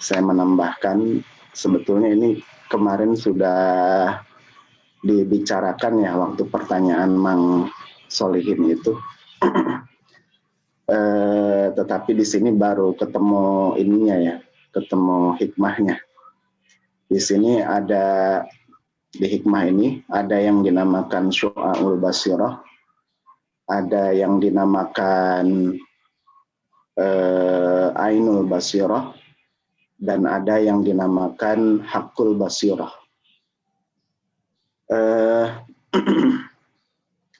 saya menambahkan, sebetulnya ini kemarin sudah dibicarakan ya waktu pertanyaan Mang Solihin itu. Tetapi di sini baru ketemu ininya ya, ketemu hikmahnya. Di sini ada, di hikmah ini ada yang dinamakan syu'a'ul basirah, ada yang dinamakan ainul basirah, dan ada yang dinamakan hakul basirah.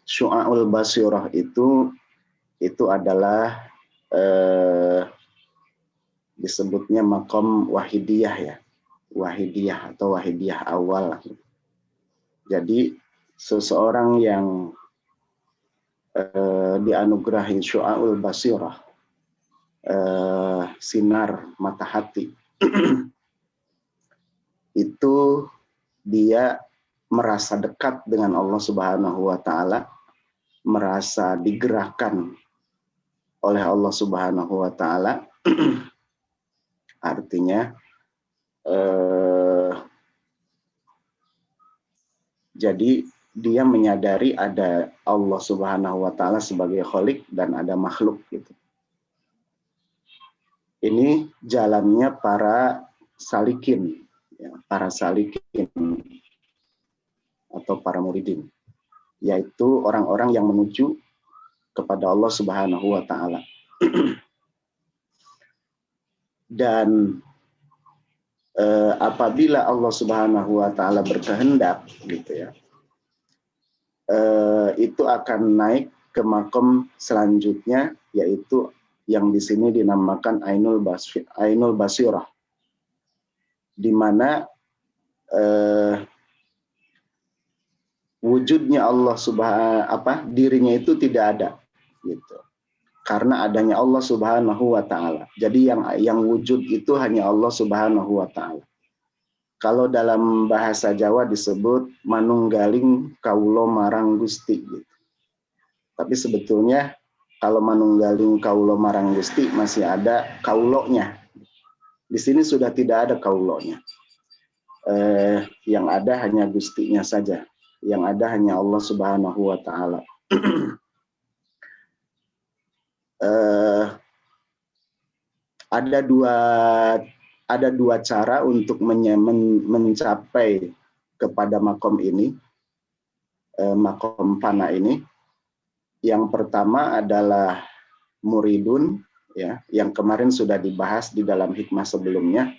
Syu'a'ul basirah itu adalah disebutnya makom wahidiyah ya, wahidiyah atau wahidiyah awal. Jadi seseorang yang dianugerahi syu'a'ul basirah, sinar mata hati, itu dia merasa dekat dengan Allah Subhanahu wa Ta'ala, merasa digerakkan oleh Allah Subhanahu wa Ta'ala. Artinya jadi dia menyadari ada Allah Subhanahu wa Ta'ala sebagai Khalik dan ada makhluk gitu. Ini jalannya para salikin ya, para salikin atau para muridin, yaitu orang-orang yang menuju kepada Allah Subhanahu wa Ta'ala. Dan apabila Allah Subhanahu wa Ta'ala berkehendak gitu ya, itu akan naik ke makom selanjutnya, yaitu yang di sini dinamakan ainul basirah, di mana wujudnya Allah dirinya itu tidak ada gitu, karena adanya Allah Subhanahu wa Ta'ala. Jadi yang wujud itu hanya Allah Subhanahu wa Ta'ala. Kalau dalam bahasa Jawa disebut manunggaling kaulo marang Gusti gitu. Tapi sebetulnya kalau manunggaling kaulo marang Gusti masih ada kaulonya. Di sini sudah tidak ada kaulonya. Yang ada hanya Gustinya saja. Yang ada hanya Allah Subhanahu wa Ta'ala. Ada dua cara untuk mencapai kepada makom ini, makom fana ini. Yang pertama adalah muridun, ya, yang kemarin sudah dibahas di dalam hikmah sebelumnya,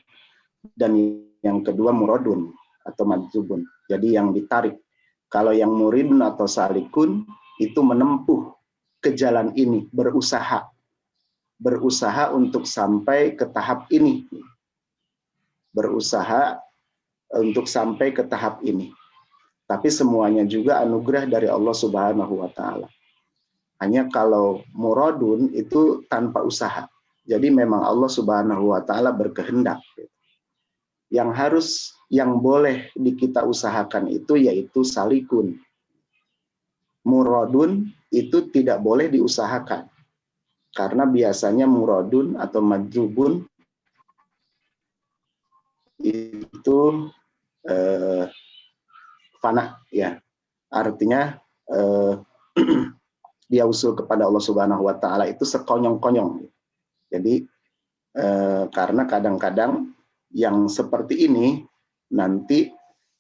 dan yang kedua muradun atau majzubun. Jadi yang ditarik. Kalau yang muridun atau salikun itu menempuh ke jalan ini, berusaha untuk sampai ke tahap ini, berusaha untuk sampai ke tahap ini. Tapi semuanya juga anugerah dari Allah Subhanahu wa Ta'ala. Hanya kalau muradun itu tanpa usaha. Jadi memang Allah Subhanahu wa Ta'ala berkehendak. Yang boleh kita usahakan itu yaitu salikun. Muradun itu tidak boleh diusahakan. Karena biasanya muradun atau majzubun itu fana ya. Artinya dia usul kepada Allah Subhanahu wa Ta'ala itu sekonyong-konyong. Jadi karena kadang-kadang yang seperti ini nanti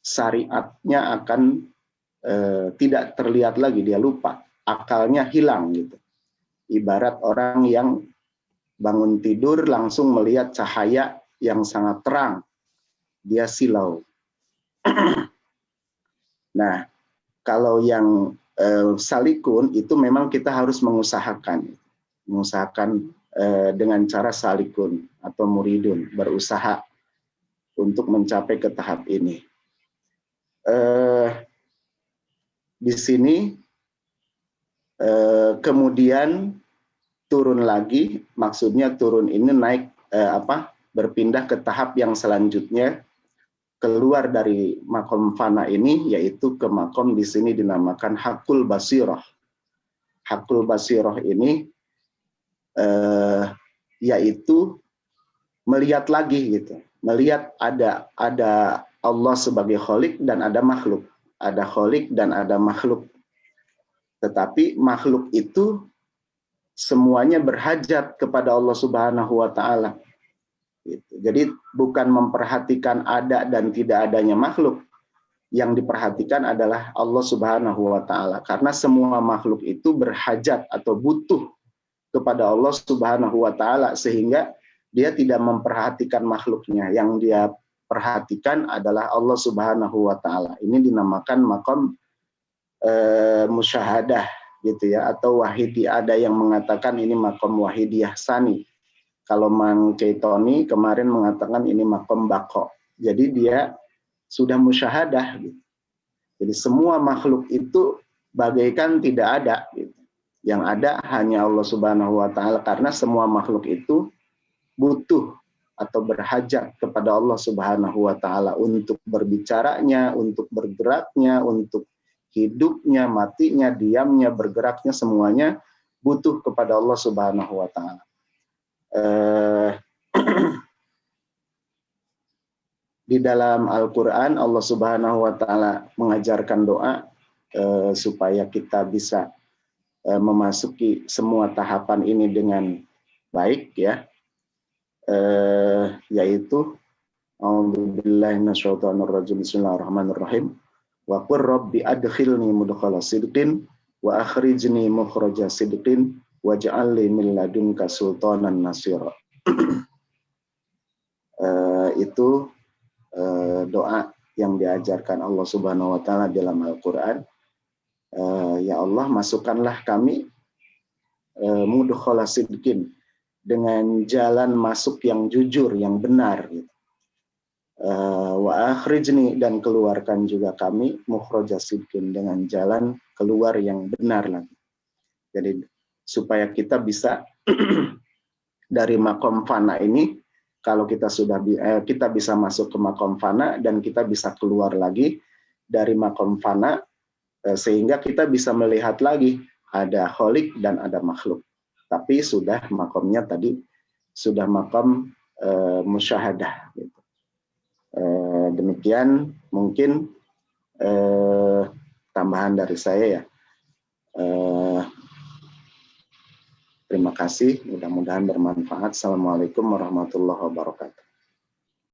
syariatnya akan tidak terlihat lagi, dia lupa, akalnya hilang gitu. Ibarat orang yang bangun tidur langsung melihat cahaya yang sangat terang, dia silau. Nah, kalau yang salikun itu memang kita harus mengusahakan dengan cara salikun atau muridun, berusaha untuk mencapai ke tahap ini. Di sini kemudian turun lagi, maksudnya turun ini naik berpindah ke tahap yang selanjutnya, keluar dari makom fana ini, yaitu ke makom di sini dinamakan hakul basirah. Hakul basirah ini yaitu melihat lagi gitu, melihat ada Allah sebagai Khalik dan ada makhluk, ada Khalik dan ada makhluk. Tetapi makhluk itu semuanya berhajat kepada Allah Subhanahu wa taala. Gitu. Jadi bukan memperhatikan ada dan tidak adanya makhluk. Yang diperhatikan adalah Allah Subhanahu wa taala, karena semua makhluk itu berhajat atau butuh kepada Allah Subhanahu wa taala, sehingga dia tidak memperhatikan makhluknya. Yang dia perhatikan adalah Allah Subhanahu wa taala. Ini dinamakan maqam musyahadah gitu ya, atau wahidi. Ada yang mengatakan ini maqam wahidiyah sani. Kalau Mang Keitoni kemarin mengatakan ini maqam baqo. Jadi dia sudah musyahadah gitu. Jadi semua makhluk itu bagaikan tidak ada gitu. Yang ada hanya Allah Subhanahu wa taala, karena semua makhluk itu butuh atau berhajat kepada Allah Subhanahu wa taala untuk berbicaranya, untuk bergeraknya, untuk hidupnya, matinya, diamnya, bergeraknya, semuanya butuh kepada Allah Subhanahu wa taala. Di dalam Al-Quran Allah Subhanahu wa taala mengajarkan doa supaya kita bisa memasuki semua tahapan ini dengan baik ya, yaitu a'udzubillahi minasyaitonirrajim, bismillahirrahmanirrahim, wa qur rabbi adkhilni mudkhala sidqin wa akhrijni mukhraja sidqin waj'al li min ladunka sultanan nasira. Itu doa yang diajarkan Allah Subhanahu wa taala dalam Al-Qur'an. Ya Allah, masukkanlah kami mudkhala sidqin, dengan jalan masuk yang jujur, yang benar gitu. Wa akhrijni, dan keluarkan juga kami mukhraja sidqin, dengan jalan keluar yang benar lagi. Jadi supaya kita bisa dari makom fana ini, kalau kita sudah kita bisa masuk ke makom fana dan kita bisa keluar lagi dari makom fana, sehingga kita bisa melihat lagi ada kholik dan ada makhluk. Tapi sudah makomnya tadi sudah makom musyahadah. Gitu. Demikian mungkin tambahan dari saya ya. Terima kasih, mudah-mudahan bermanfaat. Assalamualaikum warahmatullahi wabarakatuh.